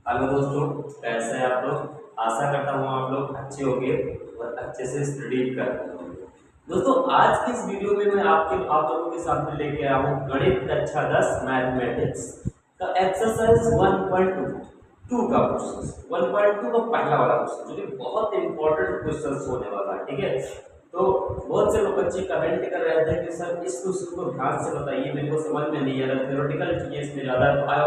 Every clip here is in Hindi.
हेलो दोस्तों, कैसे हैं आप लोग। आशा करता हूँ आप लोग अच्छे होंगे और अच्छे से स्टडी कर रहे होंगे। दोस्तों, आज की इस वीडियो में मैं आप लोगों के सामने लेके आया हूँ गणित कक्षा 10 मैथमेटिक्स का एक्सरसाइज 1.2 का क्वेश्चन। 1.2 का पहला वाला क्वेश्चन जो कि बहुत इंपॉर्टेंट क्वेश्चन होने वाला है। ठीक है, तो बहुत से लोग बच्चे कमेंट कर रहे थे कि सर इस क्वेश्चन को ध्यान से बताइए, मेरे को समझ में नहीं आ रहा, थ्योरेटिकल चीजें इसमें ज्यादा आया।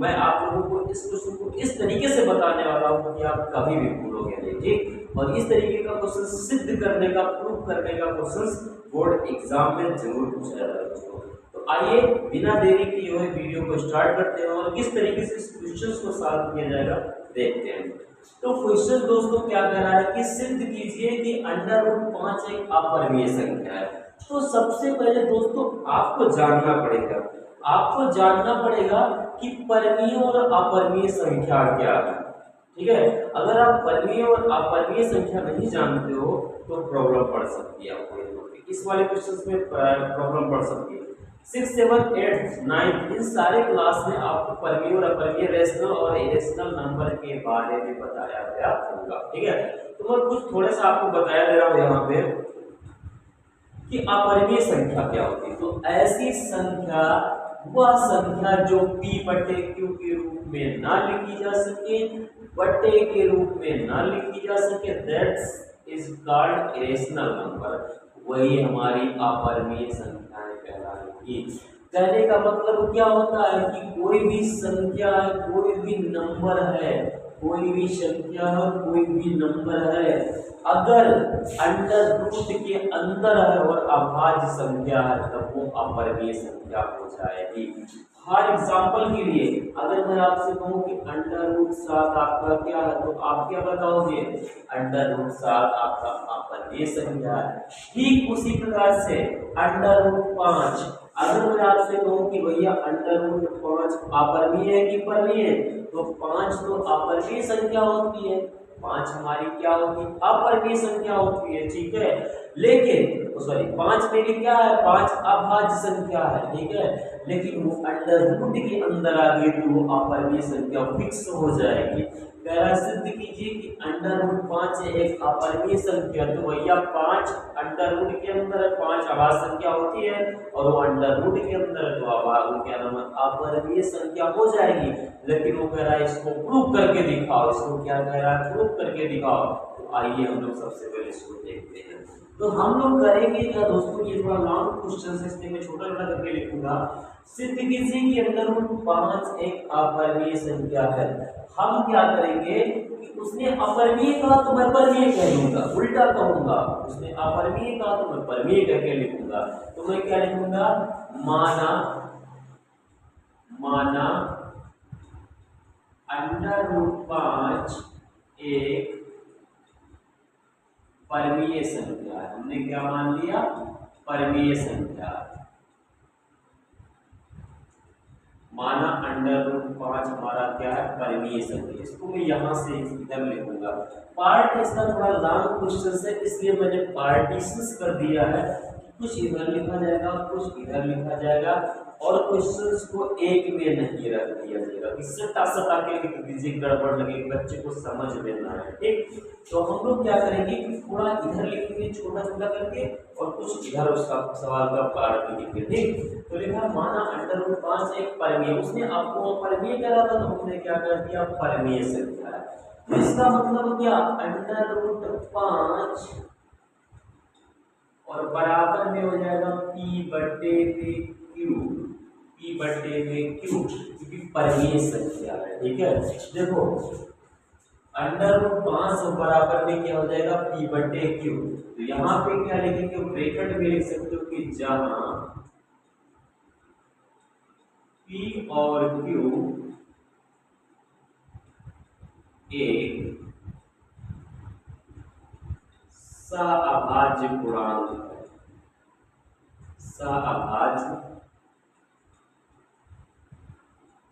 मैं आप लोगों को इस क्वेश्चन को इस तरीके से बताने वाला हूँ कि आप कभी भी भूलोगे नहीं। ठीक, और इस तरीके का क्वेश्चन सिद्ध करने का, प्रूव करने का क्वेश्चन बोर्ड एग्जाम में जरूर पूछा जाता है दोस्तों। तो आइए बिना देरी किए हुए वीडियो को स्टार्ट करते हैं और किस तरीके से इस क्वेश्चन को सॉल्व किया जाएगा देखते हैं। तो क्वेश्चन दोस्तों क्या कह रहा है कि सिद्ध कीजिए कि √5 एक अपरिमेय संख्या है। तो सबसे पहले दोस्तों आपको जानना पड़ेगा कि परमीय और अपरिमेय संख्या क्या है। ठीक है, अगर आप परमीय और अपरिमेय संख्या नहीं जानते हो तो प्रॉब्लम पड़ सकती है आपको। इस वाले क्वेश्चन में प्रॉब्लम पड़ सकती है। 6, 7, 8, 9 इन सारे क्लास में आपको परमीय और अपरिमेय रेशनल और इरेशनल नंबर के बारे में बताया गया होगा। ठीक है, तो मैं कुछ थोड़ा सा आपको बताया दे रहा हूँ यहाँ पे कि अपरिमेय संख्या क्या होती है। तो ऐसी संख्या वह संख्या जो p/q के रूप में ना लिखी जा सके, बट्टे के रूप में ना लिखी जा सके, that's is called irrational number. वही हमारी अपरिमेय संख्याएं कहलाएंगी। कहने का मतलब क्या होता है कि कोई भी संख्या है, कोई भी नंबर है, कोई भी संख्या है, कोई भी नंबर है, अगर अंडर रूट के अंदर है और अभाज्य संख्या है तब वो अपरिमेय संख्या हो जाएगी। फॉर एग्जाम्पल के लिए अगर मैं आपसे कहूं कि √7 आपका क्या है, तो आप क्या बताओगे? √7 आपका अपरिमेय संख्या है। ठीक उसी प्रकार से √5 अगर मैं आपसे कहूं कि भैया √5 अपरिमेय है कि परिमेय है, तो 5 तो अपरिमेय संख्या होती है, 5 हमारी क्या होगी? अपरिमेय संख्या होती है। ठीक है, लेकिन सॉरी 5 मेरी क्या है? 5 अभाज्य संख्या है। ठीक है, लेकिन वो अंडर रूट के अंदर आ गई तो वो अपरिमेय संख्या फिक्स हो जाएगी। कह रहा सिद्ध कीजिए कि √5 एक अपरिमेय संख्या। तो भैया 5 अंडर रूट के अंदर है, 5 अभाज्य संख्या होती है और वो अंडर रूट के अंदर है तो क्या नाम है? अपरिमेय संख्या हो जाएगी। लेकिन वो कह रहा है इसको प्रूव करके दिखाओ। इसको क्या कह रहा है? प्रूव करके दिखाओ। तो आइए हम लोग सबसे पहले इसको देखते हैं। तो हम लोग करेंगे क्या दोस्तों, ये थोड़ा लॉन्ग क्वेश्चन है इसलिए मैं छोटा छोटा करके लिखूंगा। सिद्ध कीजिए कि √5 एक अपरिमेय संख्या है। हम क्या करेंगे कि उसने अपरिमेय कहा तो मैं परिमेय कह लूंगा, उल्टा कहूंगा। उसने अपरिमेय कहा तो मैं परिमेय करके लिखूंगा। तो मैं क्या लिखूंगा? माना √5 एक परिमेय संख्या है। हमने क्या मान लिया? परिमेय संख्या। माना √5 हमारा क्या है? परिमेय संख्या। इसको मैं यहां से इधर लिखूंगा। पार्ट इसका थोड़ा लॉन्ग क्वेश्चन है इसलिए मैंने पार्टीशंस कर दिया है। कुछ इधर लिखा जाएगा, कुछ इधर लिखा जाएगा और क्वेश्चंस को एक में नहीं रख दिया जाएगा। सटा सटा के लिख दीजिए, गड़बड़ लगे बच्चे को समझ में ना आए। ठीक, तो हम लोग क्या करेंगे कि थोड़ा इधर लिखेंगे छोटा छोटा करके और कुछ इधर उसका सवाल का पार्ट लिखेंगे। ठीक, तो लिखा माना √5 एक परिमेय। उसने आपको परिमेय करा था तो हमने क्या कर दिया? परिमेय संख्या। तो इसका मतलब क्या? √5 और बराबर में हो जाएगा p/q, क्योंकि परिमेय संख्या है। ठीक है, देखो √5 बराबर में क्या हो जाएगा? p/q। तो यहाँ पे क्या लिखेंगे? ब्रैकेट में लिख सकते हो कि जहां p और q एक सअभाज्य पूर्णांक है, सअभाज्य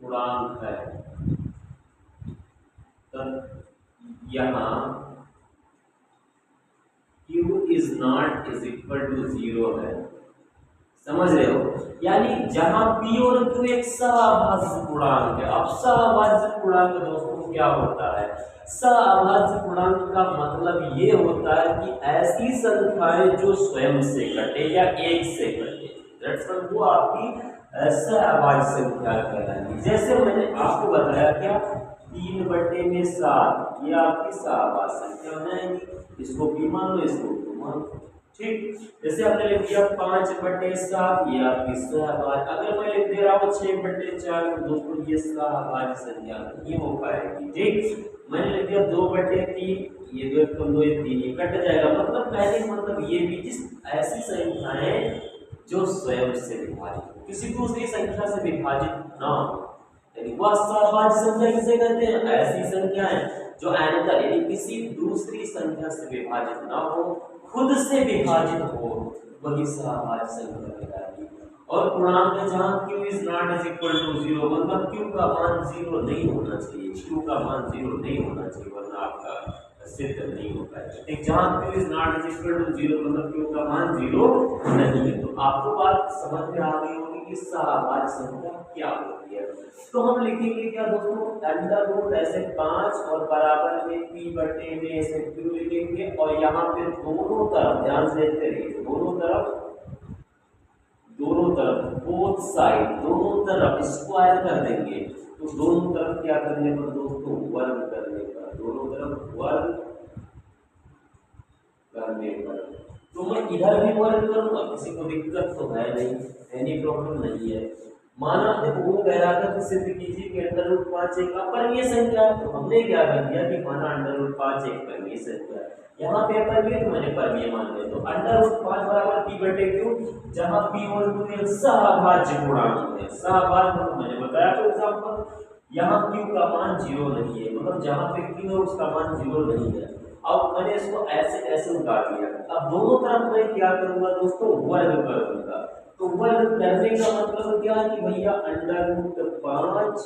पूर्णांक है, तब यहाँ q is not is equal to 0 है। समझ रहे हो? यानी जहां P और Q एक सहाभाज्य पूर्णांक है। अब सहाभाज्य पूर्णांक दोस्तों क्या होता है? सहाभाज्य पूर्णांक का मतलब ये होता है कि ऐसी संख्याएं जो स्वयं से कटे या एक से कटे, दरअसल वो आपकी सहाभाज्य संख्या कहलाएगी। जैसे मैंने आपको बताया क्या, 3/7 ये आपकी सहाभाज्य संख्या बनाएगी। इसको P मान लो, इसको Q मान लो, ठीक। जैसे हमने लिख दिया 5/7 ये आपकी सहभाज्य। अगर मैं लिख दे रहा हूँ 6/4 तो दोस्तों ये सहभाज्य संख्या नहीं हो पाएगी, ठीक। मैंने लिख दिया 2/3 ये 2 कम 2 ये 3 ये कट जाएगा। मतलब कहने का मतलब ये भी जिस ऐसी संख्याएं जो स्वयं से विभाजित, किसी दूसरी संख्या से विभाजित ना हो, यानी वह सहभाज्य संख्या किसे कहते हैं? ऐसी संख्याएं जो अनंतर यानी किसी दूसरी संख्या से विभाजित ना हो, खुद से विभाजित हो, वही सहभाज्य संख्या कहलाती है। और पूर्णांक में जहां q is not is equal to 0, मतलब q का मान 0 नहीं होना चाहिए, q का मान 0 नहीं होना चाहिए, वरना आपका सिद्ध नहीं होता है, ठीक। जहां q is not is equal to 0, मतलब q का मान 0 नहीं है। तो आपको बात समझ में आ गई होगी कि सहभाज्य संख्या क्या होती है। तो हम लिखेंगे क्या दोस्तों, अंडर रूट ऐसे 5 और बराबर में p बटे में ऐसे q लिखेंगे, और यहाँ पे दोनों तरफ ध्यान से देखते रहिए, दोनों तरफ बोथ साइड, दोनों तरफ स्क्वायर कर देंगे। तो दोनों तरफ क्या करने पर दोस्तों, वर्ग करने पर, दोनों तरफ वर्ग करने पर। तो मैं इधर भी वर्ग करूंगा, किसी को दिक्कत तो है नहीं, एनी प्रॉब्लम नहीं है। माना देखो वो कह रहा था कि सिद्ध कीजिए कि अंडर रूट 5 एक अपरिमेय संख्या है, तो हमने क्या कर दिया कि माना अंडर रूट 5 एक परिमेय संख्या है। यहाँ पे अपरिमेय तो मैंने परिमेय मान लिया, तो अंडर रूट 5 बराबर p बटे q, जहाँ p और q एक सहभाज्य पूर्णांक है। सहभाज्य मतलब मैंने बताया तो एग्जांपल, यहाँ q का मान 0 नहीं है, मतलब जहाँ पे q है उसका मान 0 नहीं है। अब मैंने इसको ऐसे ऐसे उतार लिया। अब दोनों तरफ मैं क्या करूंगा दोस्तों, वर्ग कर दूंगा। तो वर्ग करने का मतलब क्या है कि भैया अंडर रूट 5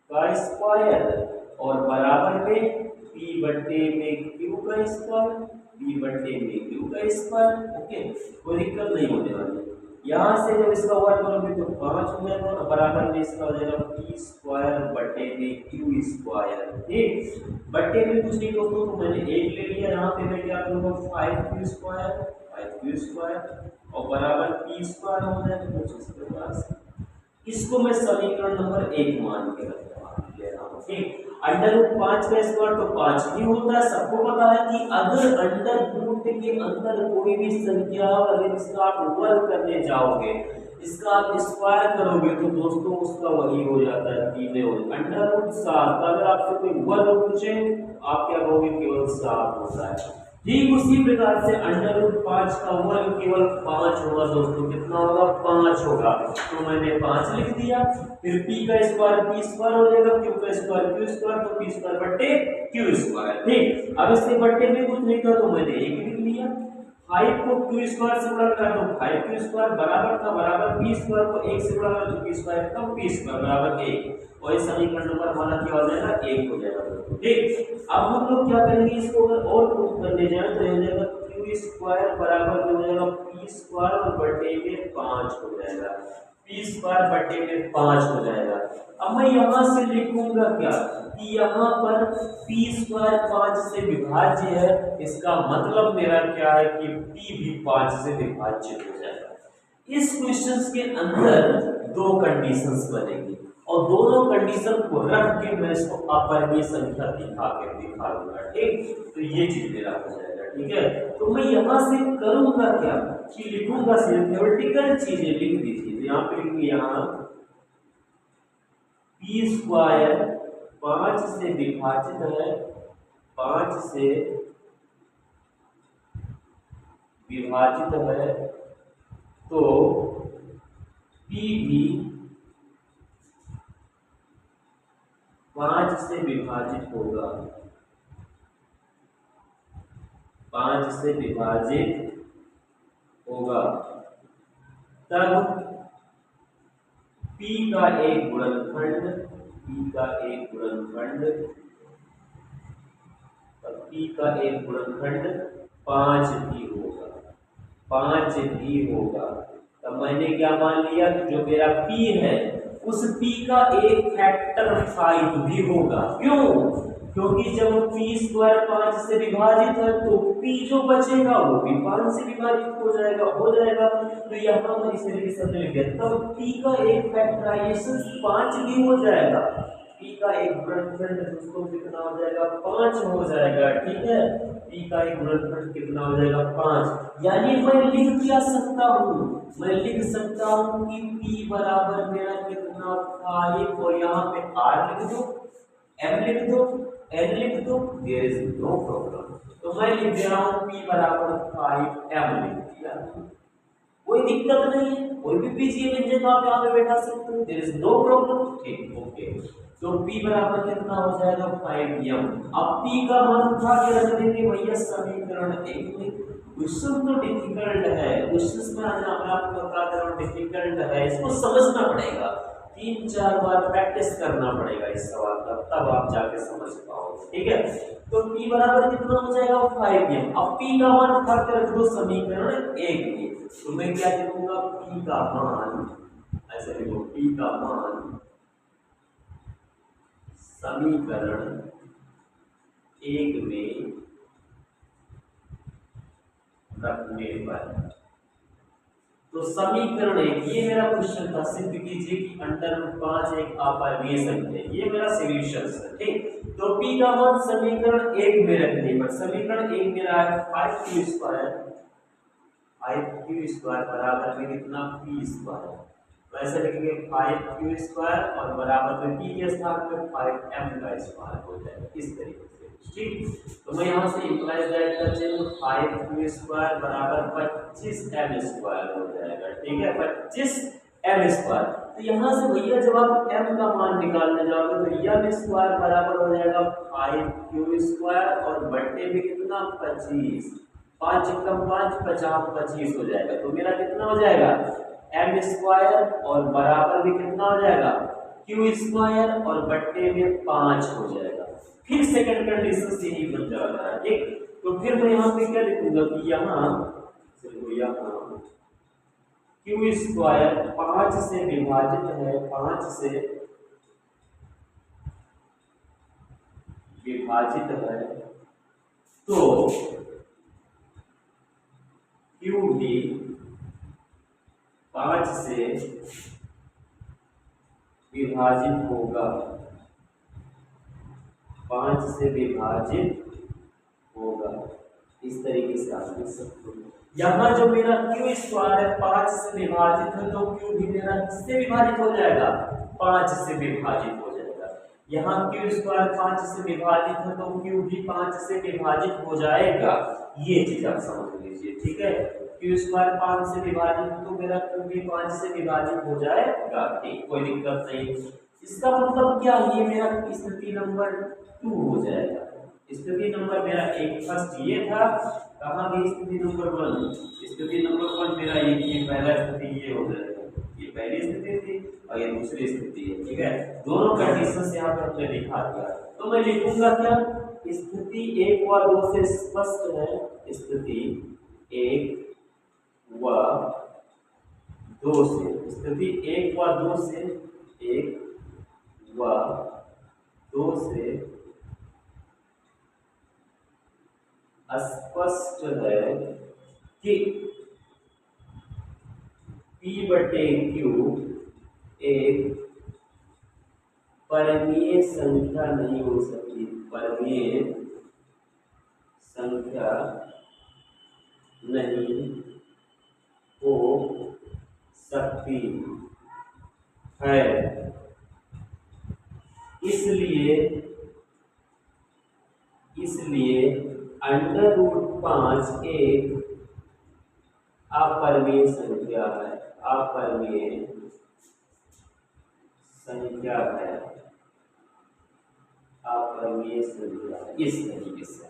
का स्क्वायर और बराबर में p बटे में q का स्क्वायर, p बटे में q का स्क्वायर, ओके, कोई दिक्कत नहीं होने वाली। यहाँ से जब इसका वर्ग करोगे तो 5 हो जाएगा, और बराबर में इसका हो जाएगा p स्क्वायर बटे में q स्क्वायर, ठीक। बटे में कुछ नहीं दोस्तों, तो मैंने 1 ले लिया, यहाँ पे मैं क्या करूँगा 5q स्क्वायर और बराबर p स्क्वायर हो जाएगा कुछ इस प्रकार से। इसको मैं समीकरण नंबर 1 मान के ले रहा हूँ, ठीक। अंडर रूट 5 का स्क्वायर तो 5 ही होता है, सबको पता है कि अगर अंडर रूट के अंदर कोई भी संख्या अगर इसका आप वर्ग करने जाओगे, इसका आप स्क्वायर करोगे, तो दोस्तों उसका वही हो जाता है 3 अंडर रूट 7 का अगर आपसे कोई वर्ग पूछे आप क्या कहोगे, केवल 7 होता है। ठीक उसी प्रकार से अंडर रूट 5 का वर्ग केवल 5 होगा दोस्तों, कितना होगा 5 होगा, तो मैंने 5 लिख दिया। फिर p का स्क्वायर p स्क्वायर हो जाएगा, q का स्क्वायर q स्क्वायर, तो p स्क्वायर बटे q स्क्वायर, ठीक। अब इसके बटे में कुछ नहीं था तो मैंने 1 लिख लिया। 5 को q स्क्वायर से गुणा करा तो 5q स्क्वायर बराबर था, बराबर p स्क्वायर को 1 से गुणा करा तो p स्क्वायर कम p स्क्वायर बराबर 1, और ये समीकरण नंबर हमारा क्या हो जाएगा 1 हो जाएगा, ठीक। अब हम लोग क्या करेंगे, इसको अगर और प्रूफ करने जाए तो हो जाएगा q स्क्वायर बराबर हो जाएगा p स्क्वायर और बटे में 5 हो जाएगा, p स्क्वायर बटे में 5 हो जाएगा। अब मैं यहाँ से लिखूंगा क्या कि यहाँ पर p स्क्वायर 5 से विभाज्य है, इसका मतलब मेरा क्या है कि p भी 5 से विभाज्य हो जाएगा। इस क्वेश्चंस के अंदर दो कंडीशंस बनेगी, और दोनों कंडीशन को रख के मैं इसको अपरिमेय संख्या दिखा दूंगा, ठीक। तो ये चीज मेरा हो जाएगा, ठीक है। तो मैं यहाँ से करूंगा क्या कि लिखूंगा सिर्फ थ्योरेटिकल चीजें लिख दीजिए, यहाँ पे लिखूंगी, यहाँ p स्क्वायर 5 से विभाजित है, 5 से विभाजित है, तो p भी 5 से विभाजित होगा, 5 से विभाजित होगा, तब p का एक गुणनखंड, p का एक गुणनखंड, तब p का एक गुणनखंड 5 भी होगा, 5 भी होगा, तब मैंने क्या मान लिया कि जो मेरा p है उस p का एक फैक्टर 5 भी होगा। क्यों? क्योंकि जब p स्क्वायर 5 से विभाजित है तो p जो बचेगा वो भी 5 से विभाजित हो जाएगा। तो यहाँ पर इस तरीके से हमने लिख दिया, तब p का एक फैक्टराइजेशन 5 भी हो जाएगा। p का एक गुणनफल दोस्तों कितना हो जाएगा? 5 हो जाएगा। ठीक है, p का एक गुणनफल कितना हो जाएगा? 5। यानी मैं लिख क्या सकता हूँ? मैं लिख सकता हूँ कि p बराबर मेरा कितना 5 और यहाँ पे r लिख दो, m लिख दो, n लिख दो, देयर इज नो प्रॉब्लम। तो मैं लिख दे रहा हूँ p बराबर 5m लिख दिया, कोई दिक्कत नहीं है, कोई भी बीजीय व्यंजक आप यहाँ पे बैठा सकते हो, देयर इज नो प्रॉब्लम। ठीक, ओके। तो p बराबर कितना हो जाएगा? 5m। अब p का मान उठा के रख देंगे भैया समीकरण 1 में। क्वेश्चन तो डिफिकल्ट है, क्वेश्चन में आना आपको बता दे रहा हूं डिफिकल्ट है, इसको समझना पड़ेगा, 3-4 बार प्रैक्टिस करना पड़ेगा इस सवाल का, तब आप जाके समझ पाओगे। ठीक है, तो p बराबर कितना हो जाएगा? 5m। अब p का मान उठा के रख दो समीकरण 1 में। तो मैं क्या लिखूंगा? p का मान ऐसे लिखो, p का मान समीकरण 1 में रखने पर, तो समीकरण 1 ये मेरा क्वेश्चन था, सिद्ध कीजिए कि √5 एक अपरिमेय संख्या है, ये मेरा सॉल्यूशन है। ठीक, तो p का मान समीकरण 1 में रखने पर, समीकरण 1 मेरा है 5q² बराबर में कितना? p²। तो ऐसे लिखेंगे 5q² और बराबर में p के स्थान पे 5m² हो जाएगा इस तरीके से। ठीक, तो मैं यहाँ से इंप्लाइज दैट कर चलूँ 5q² बराबर 25m² हो जाएगा। ठीक है, 25m²। तो यहाँ से भैया जब आप m का मान निकालने जाओगे तो m² बराबर हो जाएगा 5q² और बट्टे में कितना? 25। 5 कम 5 50 25 हो जाएगा। तो मेरा कितना हो जाएगा? m² और बराबर भी कितना हो जाएगा? q² और बट्टे में 5 हो जाएगा। फिर सेकंड कंडीशन से ही बन जा रहा है। ठीक, तो फिर मैं यहाँ पे क्या लिखूंगा कि यहाँ q² 5 से विभाजित है, 5 से विभाजित है, तो q भी 5 से विभाजित होगा, 5 से विभाजित होगा। इस तरीके से आप लिख सकते हो। यहाँ जो मेरा q² है 5 से विभाजित है, तो q भी मेरा किससे विभाजित हो जाएगा? 5 से विभाजित हो जाएगा। यहाँ q² 5 से विभाजित है तो q भी 5 से विभाजित हो जाएगा, ये चीज आप समझ लीजिए। ठीक है, q² 5 से विभाजित तो मेरा q भी 5 से विभाजित हो जाएगा। ठीक, कोई दिक्कत नहीं। इसका मतलब क्या? ये मेरा स्थिति नंबर 2 हो जाएगा। स्थिति नंबर मेरा 1 फर्स्ट ये था, कहाँ गई स्थिति नंबर 1? स्थिति नंबर 1 मेरा ये पहला स्थिति ये हो जाएगा, ये पहली स्थिति थी और ये दूसरी स्थिति है। ठीक है, दोनों कंडीशंस यहाँ पे हमने दिखा दिया। तो मैं लिखूंगा क्या? स्थिति 1 व 2 से स्पष्ट है, स्थिति 1 व 2 से, स्थिति 1 व 2 से, 1 व 2 से स्पष्ट है कि p/q एक परिमेय संख्या नहीं हो सकती, परिमेय संख्या नहीं हो सकती है। इसलिए √5 एक अपरिमेय संख्या है, अपरिमेय संख्या है, अपरिमेय संख्या है। इस तरीके से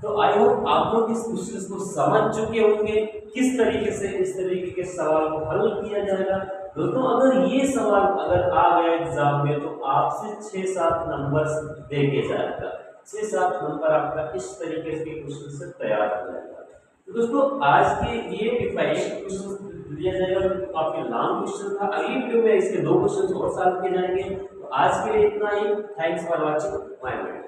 तो आई होप आप लोग इस क्वेश्चन को समझ चुके होंगे किस तरीके से इस तरीके के सवाल को हल किया जाएगा। दोस्तों अगर ये सवाल अगर आ गया एग्जाम में तो आपसे 6-7 नंबर देके जाएगा, 6-7 नंबर आपका इस तरीके के क्वेश्चन से तैयार हो जाएगा। तो दोस्तों आज के ये 5 क्वेश्चन दिया जाएगा। तो काफी लॉन्ग क्वेश्चन था। अगली वीडियो में इसके 2 क्वेश्चन और सॉल्व किए जाएंगे। तो आज के लिए इतना ही। Thanks for watching my video.